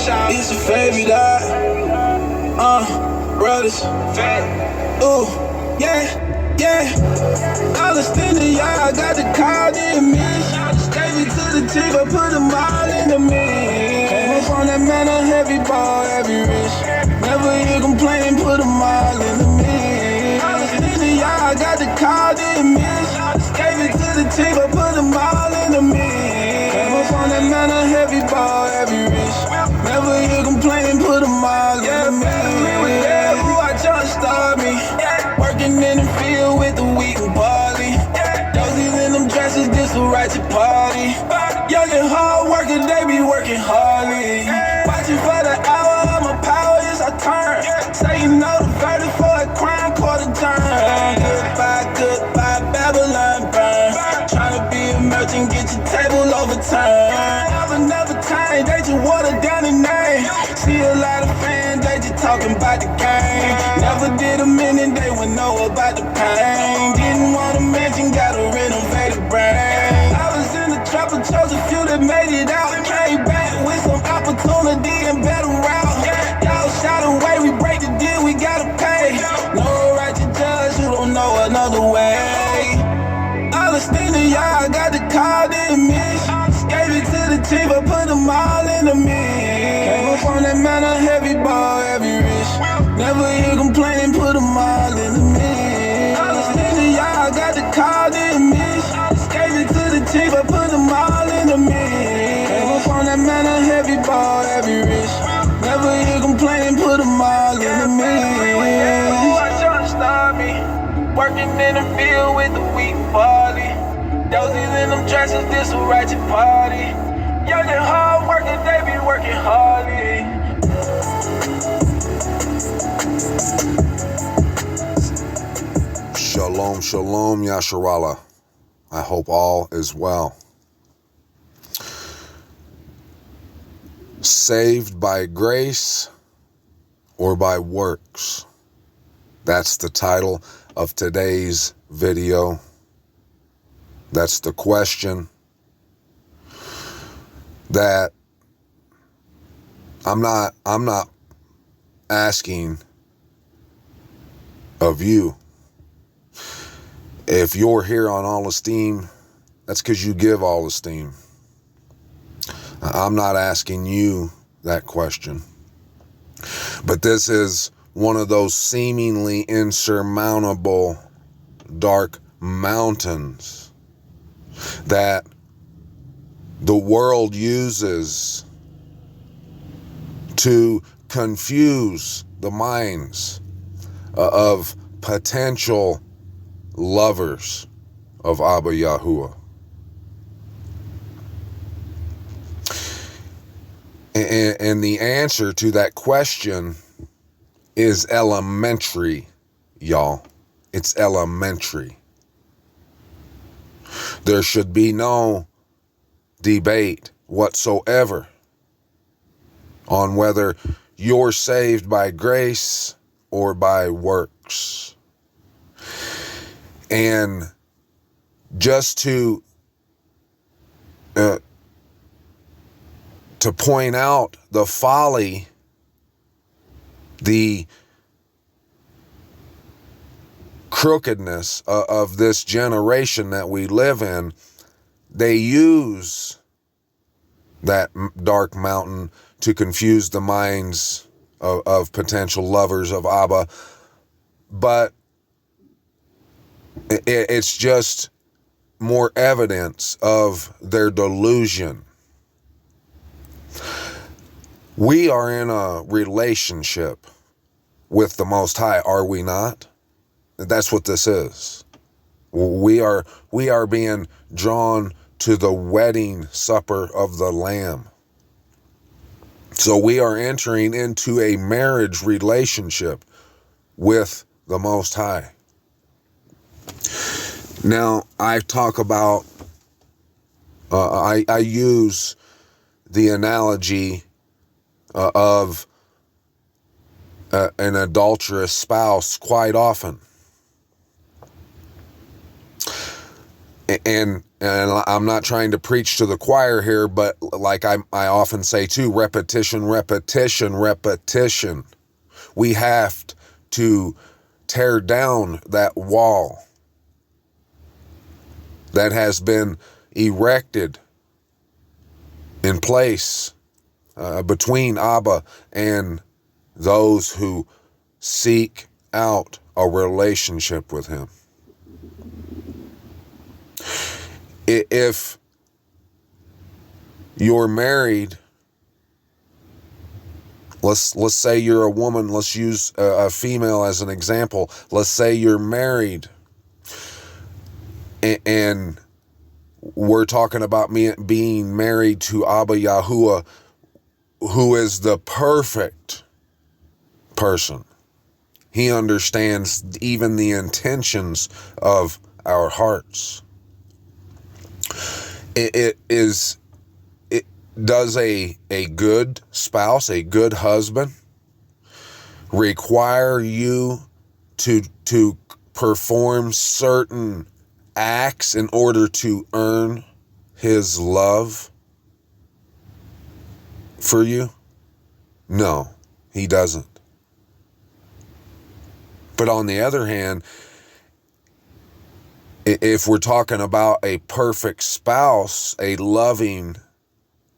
It's a favorite brothers. Ooh, yeah. All the standing, y'all got the call in me. Gave it to the chief, I put them all in the mix. Came up on that man, a heavy ball, heavy rich. Never hear complain, put them all in the mix. All the standing, y'all got the call in me. Gave it to the chief, I put them all in the mix. Came up on that man, a heavy ball, heavy rich. Never hear complain, put them all in the mix. Ooh, I just started me. Working in the field with the weed and barley. Dozens in them dresses, this a righteous party. Young and hard working, they be working hardly. Watching for the hour of my power is I turn. Say you know the verdict for a crime, quarter turn. Goodbye, Babylon burn. Tryna be a merchant, get your table overturned. Never time, they just water down the name. See a lot of fans, they just talking about the game. Never did a minute, they would know about the pain. Didn't want to mention, gotta renovate the brain. I was in the trap and chose a few that made it out. Came back with some opportunity and better route. Y'all shot away, we break the deal, we gotta pay. No right to judge, you don't know another way. All the standing, y'all got the call in me. Gave it to the chief, I put them all in the mix. Came up on that man, a heavy ball, heavy rich. Never hear complaining, put them all in the mix. All the standing, y'all got the call in me. Gave it to the chief, I put them all in the mix. Came up on that man, a heavy ball, heavy rich. Never hear complaining, put them all in the mix. Ooh, I just started me. Working in the field with the wheat and barley. Dozens in them dresses, this a righteous party. Young and hard working, they be working hardly. Shalom, shalom, Yasharallah. I hope all is well. Saved by grace or by works? That's the title of today's video. That's the question that I'm not asking of you. If you're here on All Esteem, that's because you give all esteem. I'm not asking you that question. But this is one of those seemingly insurmountable dark mountains that the world uses to confuse the minds of potential lovers of Abba Yahuwah. And the answer to that question is elementary, y'all. It's elementary. There should be no debate whatsoever on whether you're saved by grace or by works. And just to point out the folly, the crookedness of this generation that we live in, they use that dark mountain to confuse the minds of potential lovers of Abba. But it's just more evidence of their delusion. We are in a relationship with the Most High, are we not? That's what this is. We are being drawn to the wedding supper of the Lamb. So we are entering into a marriage relationship with the Most High. Now, I talk about, I use the analogy of an adulterous spouse quite often. And I'm not trying to preach to the choir here, but like I often say too, repetition, repetition, repetition. We have to tear down that wall that has been erected in place between Abba and those who seek out a relationship with him. If you're married, let's say you're a woman, let's use a female as an example. Let's say you're married and we're talking about me being married to Abba Yahuwah, who is the perfect person. He understands even the intentions of our hearts. Does a good spouse, a good husband, require you to perform certain acts in order to earn his love for you? No, he doesn't. But on the other hand, if we're talking about a perfect spouse, a loving,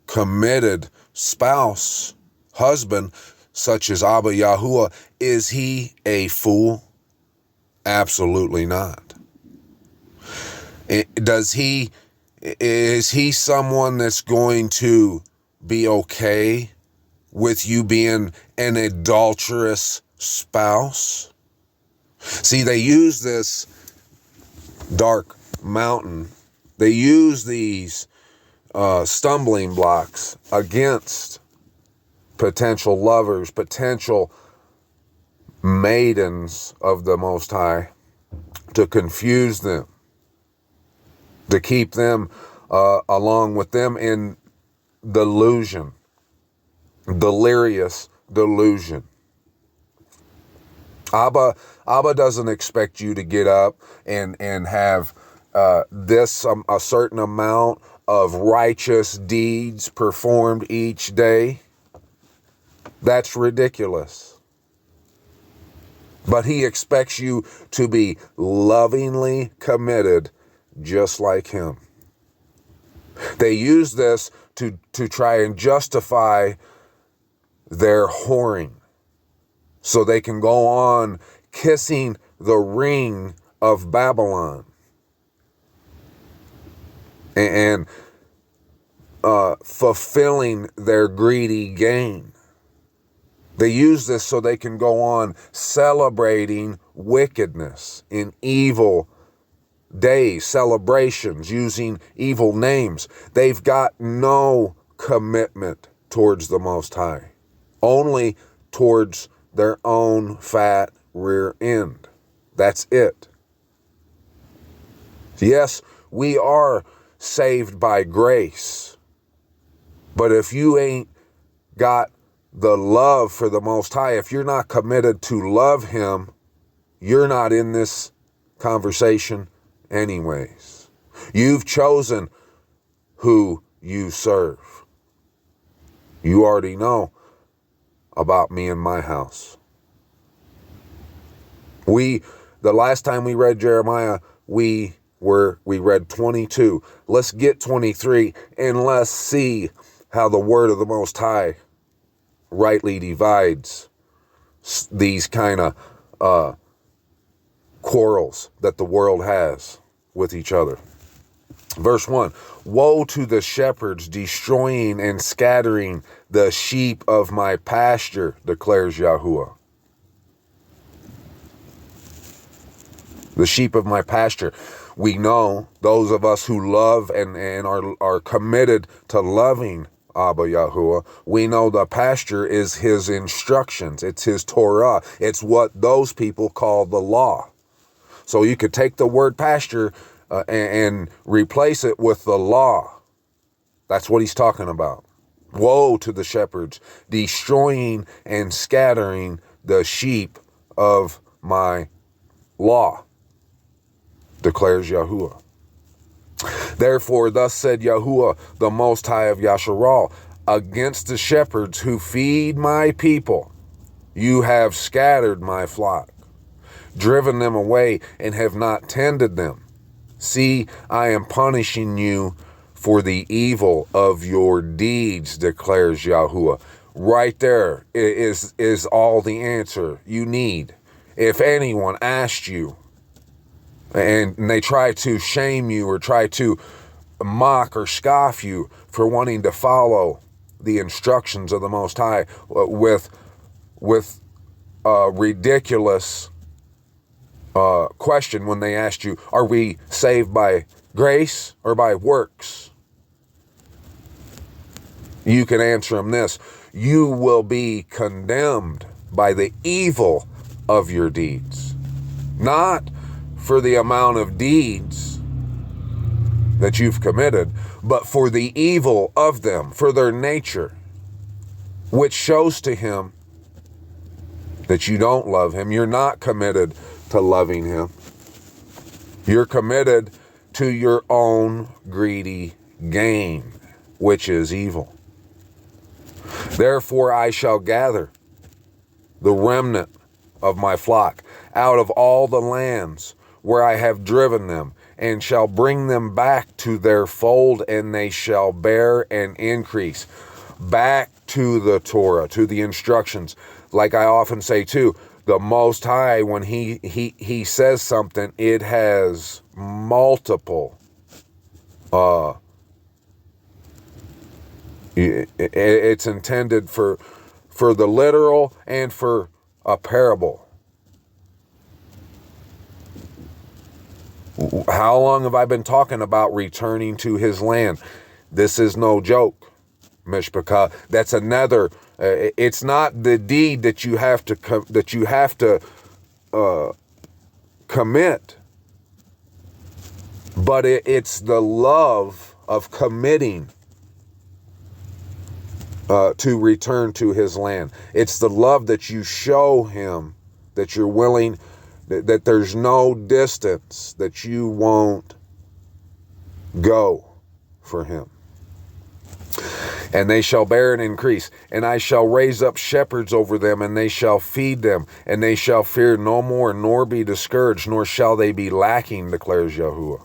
committed spouse, husband, such as Abba Yahuwah, is he a fool? Absolutely not. Is he someone that's going to be okay with you being an adulterous spouse? See, they use this dark mountain. They use these stumbling blocks against potential lovers, potential maidens of the Most High, to confuse them, to keep them along with them in delusion, delirious delusion. Abba doesn't expect you to get up and have a certain amount of righteous deeds performed each day. That's ridiculous. But he expects you to be lovingly committed just like him. They use this to try and justify their whoring, so they can go on kissing the ring of Babylon and fulfilling their greedy gain. They use this so they can go on celebrating wickedness in evil days, celebrations, using evil names. They've got no commitment towards the Most High, only towards their own fat rear end. That's it. Yes, we are saved by grace, but if you ain't got the love for the Most High, if you're not committed to love him, you're not in this conversation anyways. You've chosen who you serve. You already know about me and my house. The last time we read Jeremiah, we read 22. Let's get 23 and let's see how the word of the Most High rightly divides these kind of quarrels that the world has with each other. Verse 1, woe to the shepherds destroying and scattering the sheep of my pasture, declares Yahuwah. The sheep of my pasture. We know, those of us who love and are committed to loving Abba Yahuwah, we know the pasture is his instructions. It's his Torah. It's what those people call the law. So you could take the word pasture and replace it with the law. That's what he's talking about. Woe to the shepherds, destroying and scattering the sheep of my law, declares Yahuwah. Therefore, thus said Yahuwah, the Most High of Yasharal, against the shepherds who feed my people, you have scattered my flock, driven them away, and have not tended them. See, I am punishing you for the evil of your deeds, declares Yahuwah. Right there is all the answer you need. If anyone asked you, and they try to shame you or try to mock or scoff you for wanting to follow the instructions of the Most High with a ridiculous question when they asked you, are we saved by grace or by works? You can answer them this: you will be condemned by the evil of your deeds, not for the amount of deeds that you've committed, but for the evil of them, for their nature, which shows to him that you don't love him. You're not committed to loving him. You're committed to your own greedy gain, which is evil. Therefore I shall gather the remnant of my flock out of all the lands where I have driven them, and shall bring them back to their fold, and they shall bear and increase. Back to the Torah, to the instructions. Like I often say too, the Most High, when he says something, it has multiple it's intended for the literal and for a parable. How long have I been talking about returning to his land? This is no joke, Mishpachah. That's another. It's not the deed that you have to commit, but it's the love of committing to return to his land. It's the love that you show him, that you're willing, that there's no distance that you won't go for him. And they shall bear and increase, and I shall raise up shepherds over them, and they shall feed them, and they shall fear no more, nor be discouraged, nor shall they be lacking, declares Yahuwah.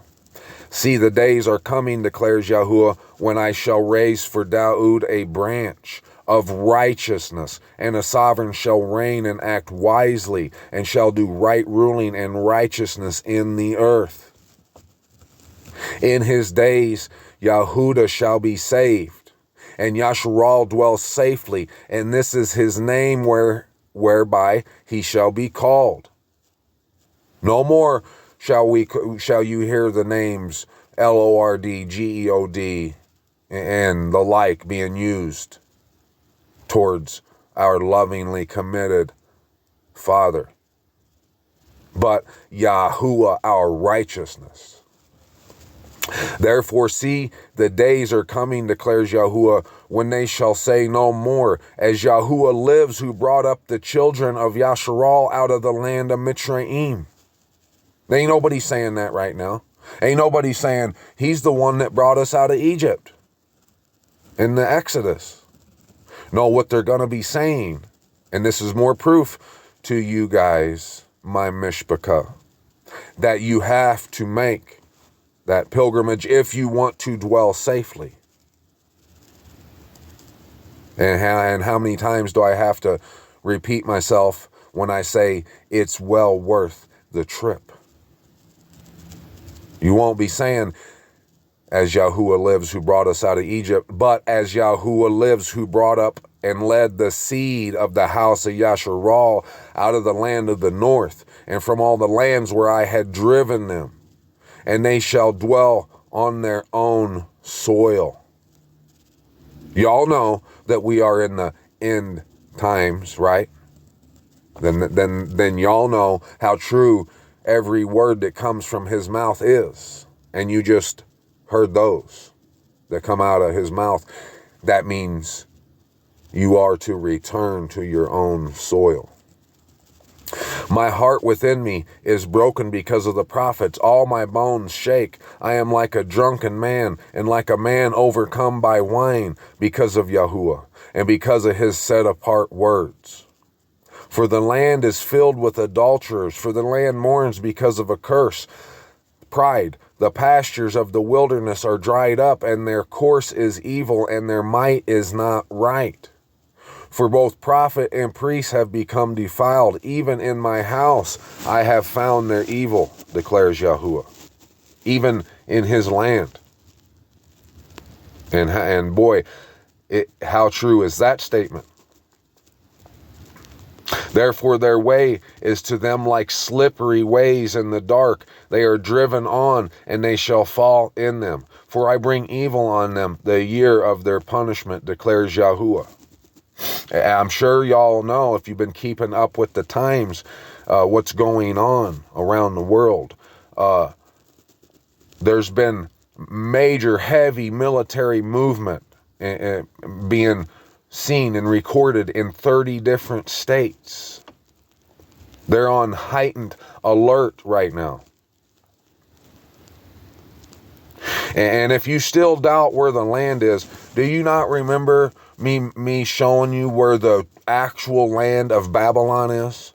See, the days are coming, declares Yahuwah, when I shall raise for Daud a branch of righteousness, and a sovereign shall reign and act wisely, and shall do right ruling and righteousness in the earth. In his days Yahudah shall be saved, and Yasharal dwells safely, and this is his name whereby he shall be called. No more shall you hear the names Lord, Geod, and the like being used towards our lovingly committed Father, but Yahuwah, our righteousness. Therefore, see, the days are coming, declares Yahuwah, when they shall say no more, as Yahuwah lives, who brought up the children of Yasharal out of the land of Mitzrayim. There ain't nobody saying that right now. Ain't nobody saying he's the one that brought us out of Egypt in the Exodus. No, what they're going to be saying, and this is more proof to you guys, my Mishpachah, that you have to make that pilgrimage if you want to dwell safely. And how many times do I have to repeat myself when I say it's well worth the trip? You won't be saying, as Yahuwah lives, who brought us out of Egypt, but as Yahuwah lives, who brought up and led the seed of the house of Yasharal out of the land of the north, and from all the lands where I had driven them, and they shall dwell on their own soil. Y'all know that we are in the end times, right? Then y'all know how true every word that comes from his mouth is. And you just heard those that come out of his mouth. That means you are to return to your own soil. My heart within me is broken because of the prophets. All my bones shake. I am like a drunken man and like a man overcome by wine because of Yahuwah and because of his set apart words. For the land is filled with adulterers, for the land mourns because of a curse. Pride, the pastures of the wilderness are dried up, and their course is evil, and their might is not right. For both prophet and priest have become defiled. Even in my house I have found their evil, declares Yahuwah, even in his land. And boy, how true is that statement? Therefore their way is to them like slippery ways in the dark. They are driven on, and they shall fall in them. For I bring evil on them the year of their punishment, declares Yahuwah. I'm sure y'all know, if you've been keeping up with the times, what's going on around the world. There's been major heavy military movement being seen and recorded in 30 different states. They're on heightened alert right now. And if you still doubt where the land is, do you not remember me showing you where the actual land of Babylon is?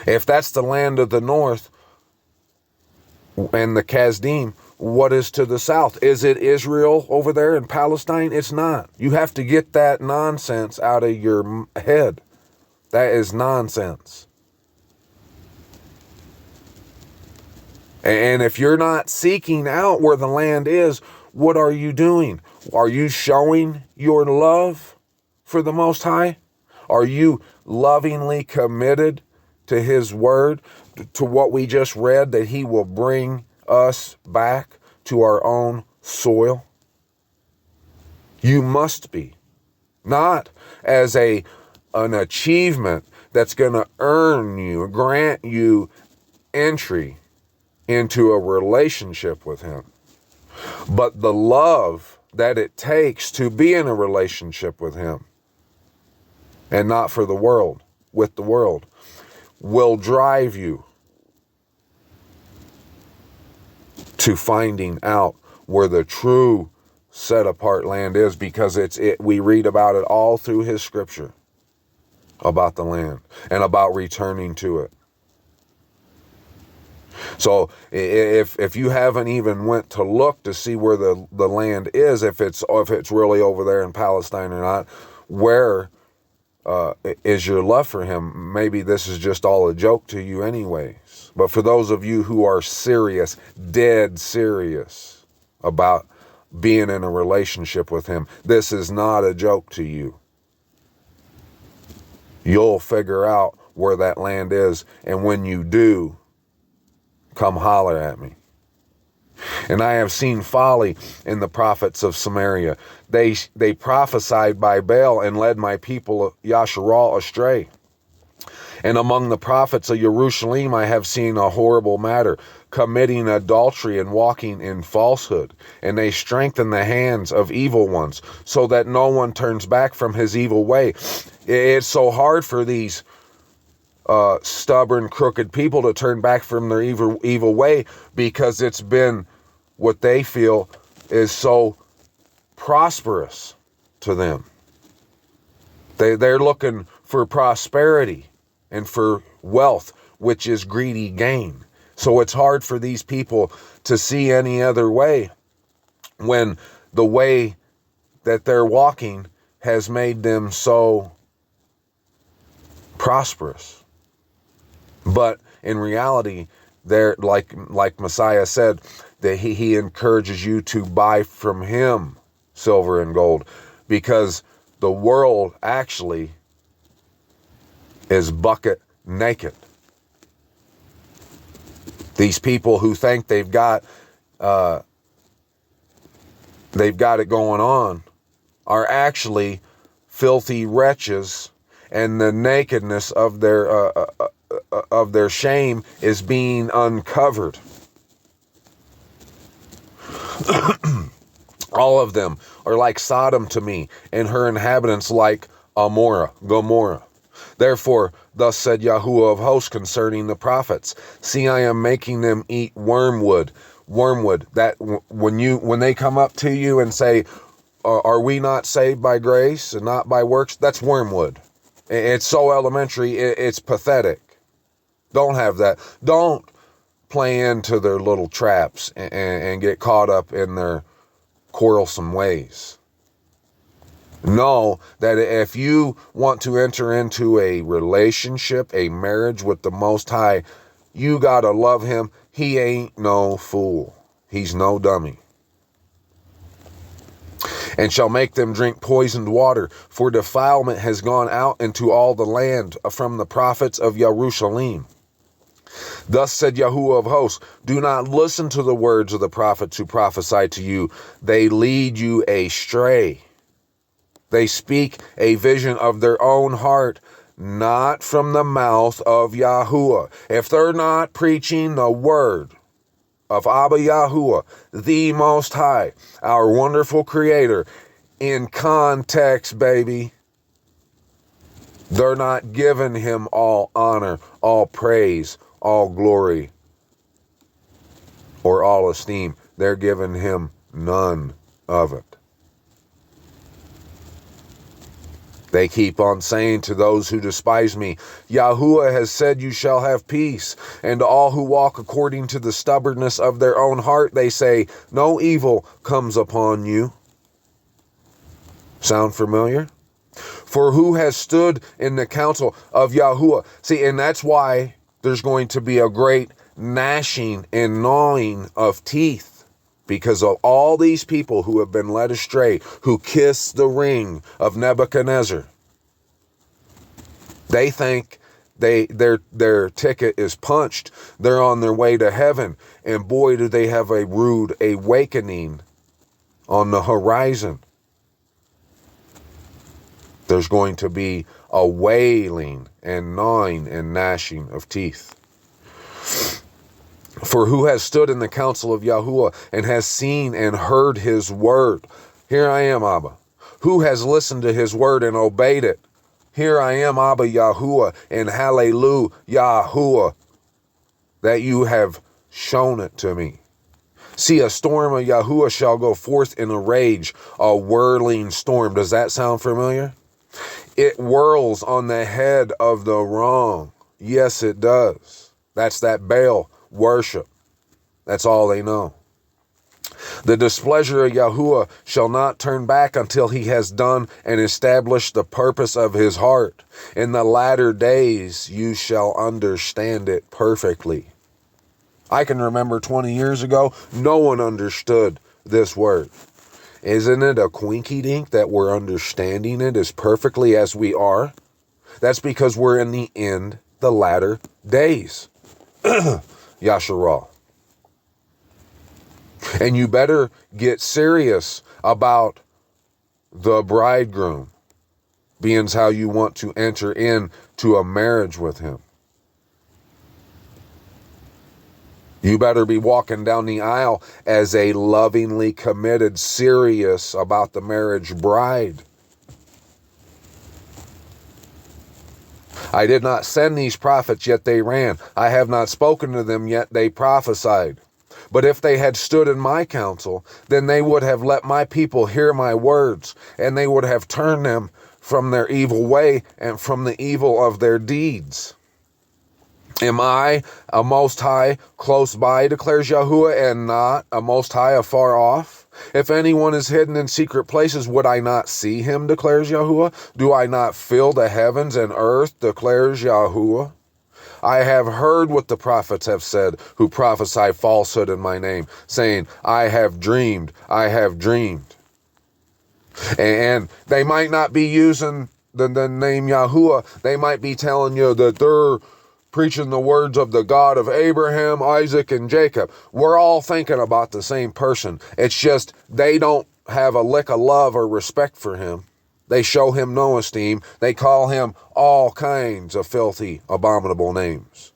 If that's the land of the north and the Kasdim, what is to the south? Is it Israel over there in Palestine? It's not. You have to get that nonsense out of your head. That is nonsense. And if you're not seeking out where the land is, what are you doing? Are you showing your love for the Most High? Are you lovingly committed to his word, to what we just read, that he will bring us back to our own soil? You must be. Not as an achievement that's going to earn you, grant you entry into a relationship with him, but the love that it takes to be in a relationship with him, and not for the world, with the world, will drive you to finding out where the true set apart land is, because we read about it all through his scripture, about the land and about returning to it. So if you haven't even went to look to see where the land is, if it's really over there in Palestine or not, where is your love for him? Maybe this is just all a joke to you anyways. But for those of you who are serious, dead serious about being in a relationship with him, this is not a joke to you. You'll figure out where that land is, and when you do, come holler at me. And I have seen folly in the prophets of Samaria. They prophesied by Baal and led my people Yasharal astray. And among the prophets of Jerusalem I have seen a horrible matter, committing adultery and walking in falsehood. And they strengthen the hands of evil ones, so that no one turns back from his evil way. It's so hard for these stubborn, crooked people to turn back from their evil way, because it's been what they feel is so prosperous to them. They're looking for prosperity and for wealth, which is greedy gain. So it's hard for these people to see any other way when the way that they're walking has made them so prosperous. But in reality, they're like Messiah said, that he encourages you to buy from him silver and gold, because the world actually is bucket naked. These people who think they've got it going on are actually filthy wretches, and the nakedness of their shame is being uncovered. All of them are like Sodom to me, and her inhabitants like Gomorrah. Therefore, thus said Yahuwah of hosts concerning the prophets, see, I am making them eat wormwood. Wormwood, that when they come up to you and say, are we not saved by grace and not by works? That's wormwood. It's so elementary, it's pathetic. Don't have that. Don't play into their little traps and get caught up in their quarrelsome ways. Know that if you want to enter into a relationship, a marriage with the Most High, you gotta love him. He ain't no fool. He's no dummy. And shall make them drink poisoned water, for defilement has gone out into all the land from the prophets of Jerusalem. Thus said Yahuwah of hosts, do not listen to the words of the prophets who prophesy to you. They lead you astray. They speak a vision of their own heart, not from the mouth of Yahuwah. If they're not preaching the word of Abba Yahuwah, the Most High, our wonderful Creator, in context, baby, they're not giving him all honor, all praise, all glory, or all esteem. They're giving him none of it. They keep on saying to those who despise me, Yahuwah has said you shall have peace. And to all who walk according to the stubbornness of their own heart, they say, no evil comes upon you. Sound familiar? For who has stood in the counsel of Yahuwah? See, and that's why there's going to be a great gnashing and gnawing of teeth. Because of all these people who have been led astray, who kiss the ring of Nebuchadnezzar. They think their ticket is punched. They're on their way to heaven. And boy, do they have a rude awakening on the horizon. There's going to be a wailing and gnawing and gnashing of teeth. For who has stood in the counsel of Yahuwah and has seen and heard his word? Here I am, Abba. Who has listened to his word and obeyed it? Here I am, Abba Yahuwah, and hallelujah, Yahuwah, that you have shown it to me. See, a storm of Yahuwah shall go forth in a rage, a whirling storm. Does that sound familiar? It whirls on the head of the wrong. Yes, it does. That's that Baal worship. That's all they know. The displeasure of Yahuwah shall not turn back until he has done and established the purpose of his heart. In the latter days you shall understand it perfectly. I can remember 20 years ago, no one understood this word. Isn't it a quinky-dink that we're understanding it as perfectly as we are? That's because we're in the end, the latter days. Yasharal. And you better get serious about the bridegroom, being how you want to enter into a marriage with him. You better be walking down the aisle as a lovingly committed, serious about the marriage bride. I did not send these prophets, yet they ran. I have not spoken to them, yet they prophesied. But if they had stood in my counsel, then they would have let my people hear my words, and they would have turned them from their evil way and from the evil of their deeds. Am I a Most High close by, declares Yahuwah, and not a Most High afar off? If anyone is hidden in secret places, would I not see him, declares Yahuwah? Do I not fill the heavens and earth, declares Yahuwah? I have heard what the prophets have said, who prophesy falsehood in my name, saying, I have dreamed, I have dreamed. And they might not be using the name Yahuwah. They might be telling you that they're preaching the words of the God of Abraham, Isaac, and Jacob. We're all thinking about the same person. It's just they don't have a lick of love or respect for him. They show him no esteem. They call him all kinds of filthy, abominable names.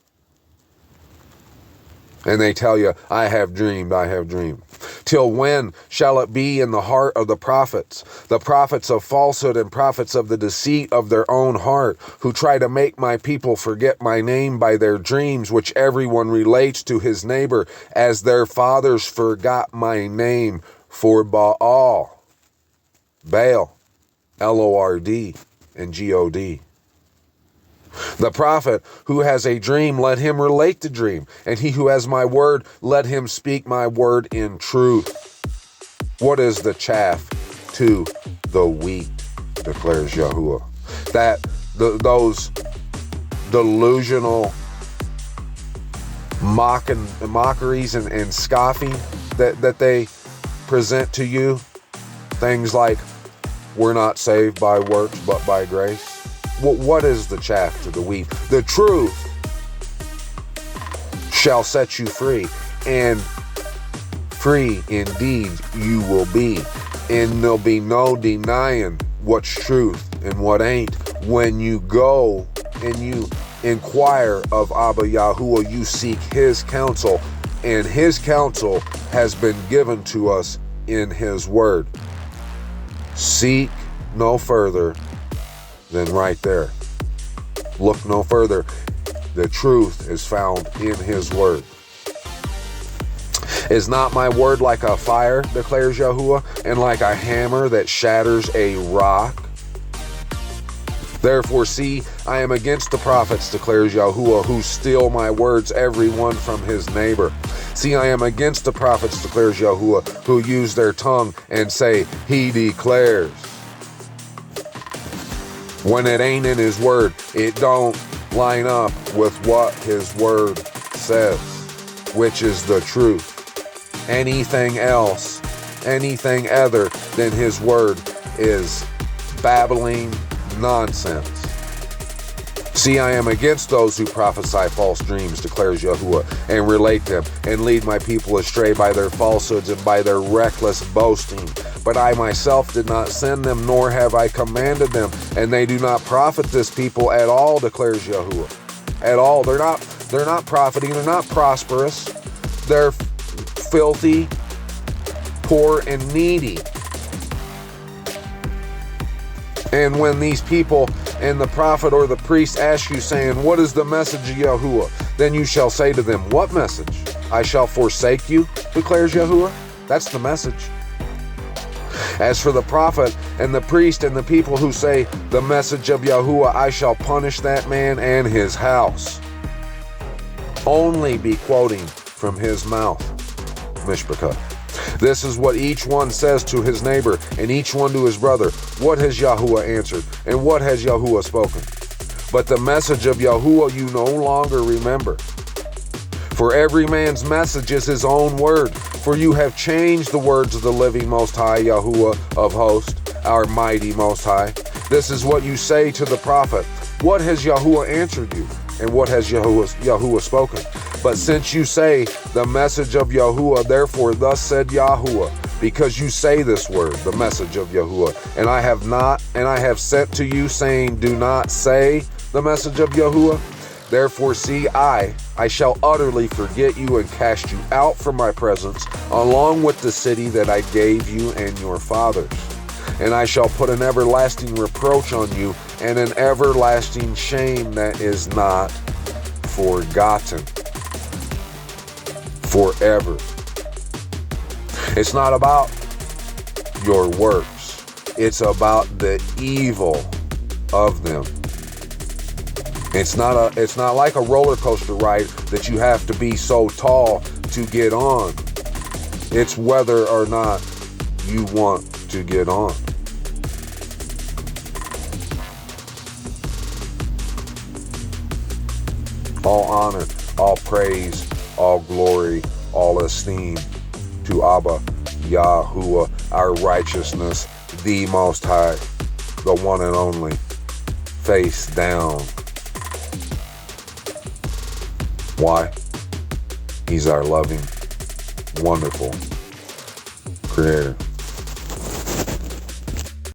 And they tell you, I have dreamed, I have dreamed. Till when shall it be in the heart of the prophets of falsehood and prophets of the deceit of their own heart, who try to make my people forget my name by their dreams, which everyone relates to his neighbor, as their fathers forgot my name for Baal, Lord, and God. The prophet who has a dream, let him relate the dream. And he who has my word, let him speak my word in truth. What is the chaff to the wheat, declares Yahuwah? That those delusional mockeries and scoffing that they present to you. Things like, we're not saved by works but by grace. What is the chaff to the wheat? The truth shall set you free, and free indeed you will be. And there'll be no denying what's truth and what ain't. When you go and you inquire of Abba Yahuwah, you seek his counsel, and his counsel has been given to us in his word. Seek no further than right there. Look no further. The truth is found in his word. Is not my word like a fire, declares Yahuwah, and like a hammer that shatters a rock? Therefore, see, I am against the prophets, declares Yahuwah, who steal my words, every one from his neighbor. See, I am against the prophets, declares Yahuwah, who use their tongue and say, he declares. When it ain't in his word, it don't line up with what his word says, which is the truth. Anything else, anything other than his word is babbling nonsense. See, I am against those who prophesy false dreams, declares Yahuwah, and relate them, and lead my people astray by their falsehoods and by their reckless boasting. But I myself did not send them, nor have I commanded them, and they do not profit this people at all, declares Yahuwah. At all. They're not profiting, they're not prosperous. They're filthy, poor, and needy. And when these people and the prophet or the priest ask you, saying, what is the message of Yahuwah? Then you shall say to them, what message? I shall forsake you, declares Yahuwah. That's the message. As for the prophet and the priest and the people who say the message of Yahuwah, I shall punish that man and his house. Only be quoting from his mouth. Mishpachah. This is what each one says to his neighbor, and each one to his brother. What has Yahuwah answered, and what has Yahuwah spoken? But the message of Yahuwah you no longer remember. For every man's message is his own word. For you have changed the words of the living Most High, Yahuwah of hosts, our mighty Most High. This is what you say to the prophet. What has Yahuwah answered you? And what has Yahuwah spoken? But since you say the message of Yahuwah, therefore thus said Yahuwah, because you say this word, the message of Yahuwah, and I have sent to you, saying, do not say the message of Yahuwah. Therefore, see, I shall utterly forget you and cast you out from my presence, along with the city that I gave you and your fathers. And I shall put an everlasting reproach on you, and an everlasting shame that is not forgotten forever. It's not about your works. It's about the evil of them. It's not like a roller coaster ride that you have to be so tall to get on. It's whether or not you want to get on. All honor, all praise, all glory, all esteem to Abba, Yahuwah, our righteousness, the Most High, the one and only, face down. Why? He's our loving, wonderful Creator.